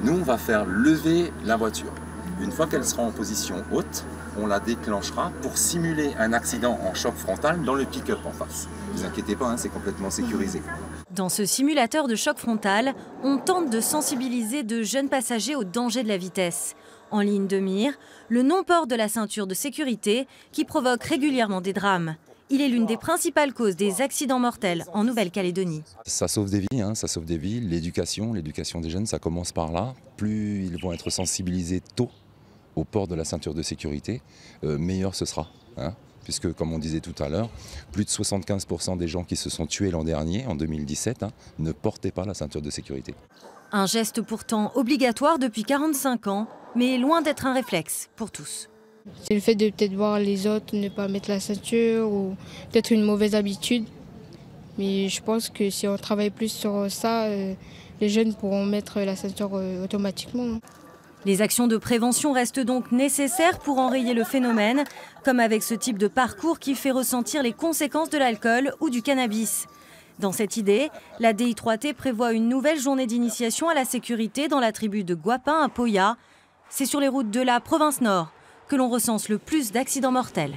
Nous, on va faire lever la voiture. Une fois qu'elle sera en position haute, on la déclenchera pour simuler un accident en choc frontal dans le pick-up en face. Ne vous inquiétez pas, hein, c'est complètement sécurisé. Dans ce simulateur de choc frontal, on tente de sensibiliser de jeunes passagers au danger de la vitesse. En ligne de mire, le non-port de la ceinture de sécurité qui provoque régulièrement des drames. Il est l'une des principales causes des accidents mortels en Nouvelle-Calédonie. Ça sauve des vies, ça sauve des vies. L'éducation des jeunes, ça commence par là. Plus ils vont être sensibilisés tôt au port de la ceinture de sécurité, meilleur ce sera. Puisque, comme on disait tout à l'heure, plus de 75% des gens qui se sont tués l'an dernier, en 2017, ne portaient pas la ceinture de sécurité. Un geste pourtant obligatoire depuis 45 ans, mais loin d'être un réflexe pour tous. C'est le fait de peut-être voir les autres ne pas mettre la ceinture ou peut-être une mauvaise habitude. Mais je pense que si on travaille plus sur ça, les jeunes pourront mettre la ceinture automatiquement. Les actions de prévention restent donc nécessaires pour enrayer le phénomène, comme avec ce type de parcours qui fait ressentir les conséquences de l'alcool ou du cannabis. Dans cette idée, la DI3T prévoit une nouvelle journée d'initiation à la sécurité dans la tribu de Guapin à Poya. C'est sur les routes de la province Nord que l'on recense le plus d'accidents mortels.